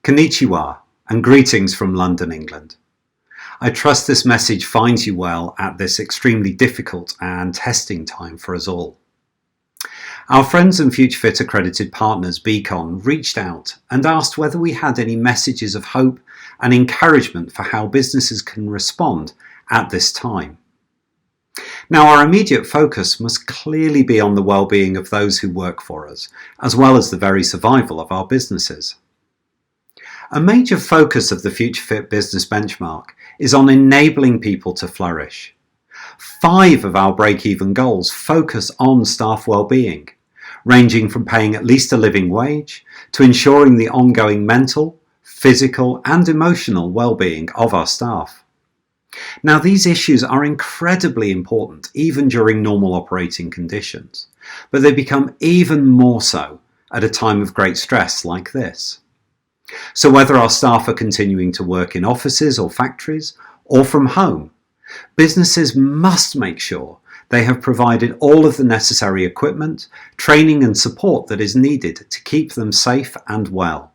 Konnichiwa and greetings from London, England. I trust this message finds you well at this extremely difficult and testing time for us all. Our friends and FutureFit accredited partners BCon reached out and asked whether we had any messages of hope and encouragement for how businesses can respond at this time. Now, our immediate focus must clearly be on the well-being of those who work for us, as well as the very survival of our businesses. A major focus of the FutureFit Business Benchmark is on enabling people to flourish. 5 of our break-even goals focus on staff well-being, ranging from paying at least a living wage to ensuring the ongoing mental, physical and emotional well-being of our staff. Now, these issues are incredibly important even during normal operating conditions, but they become even more so at a time of great stress like this. So whether our staff are continuing to work in offices or factories or from home, businesses must make sure they have provided all of the necessary equipment, training and support that is needed to keep them safe and well.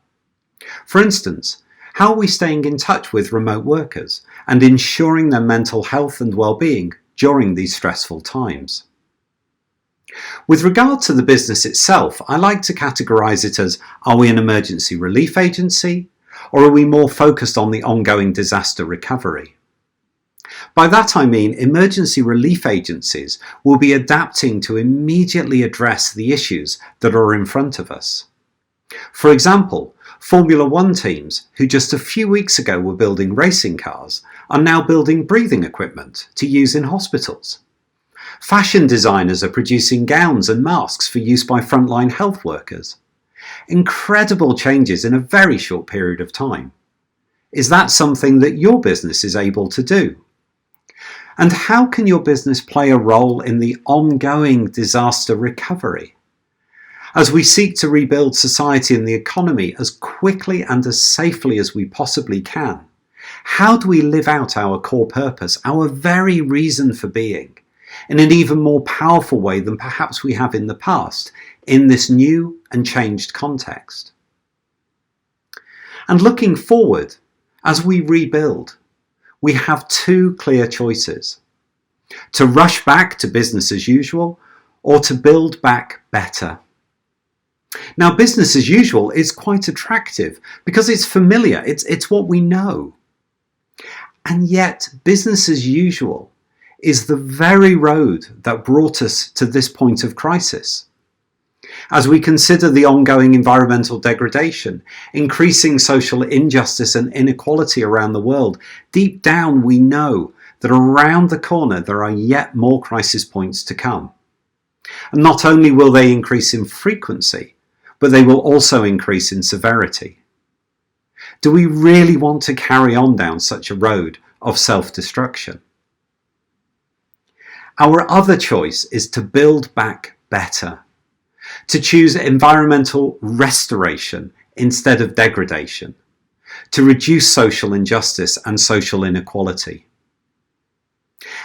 For instance, how are we staying in touch with remote workers and ensuring their mental health and well-being during these stressful times? With regard to the business itself, I like to categorise it as, are we an emergency relief agency, or are we more focused on the ongoing disaster recovery? By that I mean emergency relief agencies will be adapting to immediately address the issues that are in front of us. For example, Formula One teams, who just a few weeks ago were building racing cars, are now building breathing equipment to use in hospitals. Fashion designers are producing gowns and masks for use by frontline health workers. Incredible changes in a very short period of time. Is that something that your business is able to do? And how can your business play a role in the ongoing disaster recovery? As we seek to rebuild society and the economy as quickly and as safely as we possibly can, how do we live out our core purpose, our very reason for being, in an even more powerful way than perhaps we have in the past, in this new and changed context? And looking forward, as we rebuild, we have 2 clear choices: to rush back to business as usual or to build back better. Now, business as usual is quite attractive because it's familiar, it's what we know. And yet, business as usual is the very road that brought us to this point of crisis. As we consider the ongoing environmental degradation, increasing social injustice and inequality around the world, deep down we know that around the corner there are yet more crisis points to come. And not only will they increase in frequency, but they will also increase in severity. Do we really want to carry on down such a road of self-destruction? Our other choice is to build back better, to choose environmental restoration instead of degradation, to reduce social injustice and social inequality.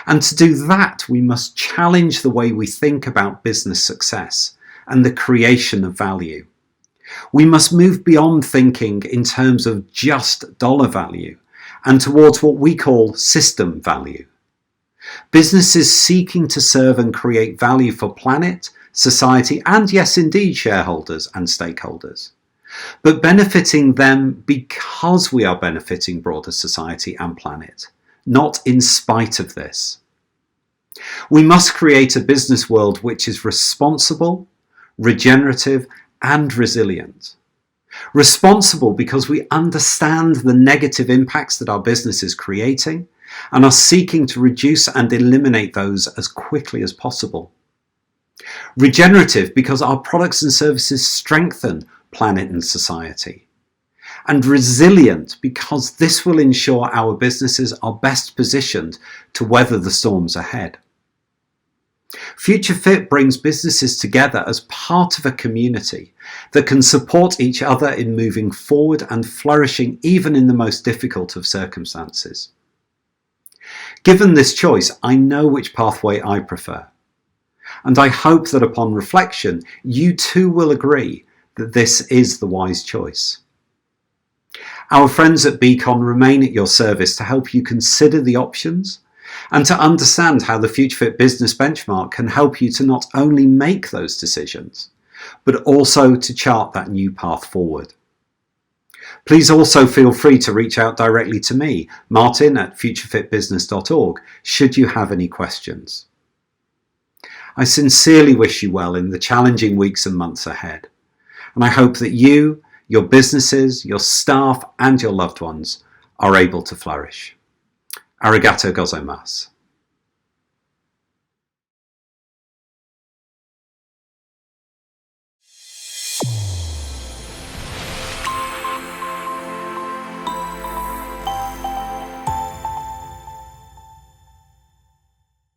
And to do that, we must challenge the way we think about business success and the creation of value. We must move beyond thinking in terms of just dollar value and towards what we call system value. Businesses seeking to serve and create value for planet, society, and yes, indeed, shareholders and stakeholders, but benefiting them because we are benefiting broader society and planet, not in spite of this. We must create a business world which is responsible, regenerative, and resilient. Responsible because we understand the negative impacts that our business is creating and are seeking to reduce and eliminate those as quickly as possible. Regenerative because our products and services strengthen planet and society. And resilient because this will ensure our businesses are best positioned to weather the storms ahead. FutureFit brings businesses together as part of a community that can support each other in moving forward and flourishing even in the most difficult of circumstances. Given this choice, I know which pathway I prefer. And I hope that upon reflection, you too will agree that this is the wise choice. Our friends at BCon remain at your service to help you consider the options and to understand how the FutureFit Business Benchmark can help you to not only make those decisions, but also to chart that new path forward. Please also feel free to reach out directly to me, Martin at futurefitbusiness.org, should you have any questions. I sincerely wish you well in the challenging weeks and months ahead, and I hope that you, your businesses, your staff, and your loved ones are able to flourish. Arigato gozaimasu.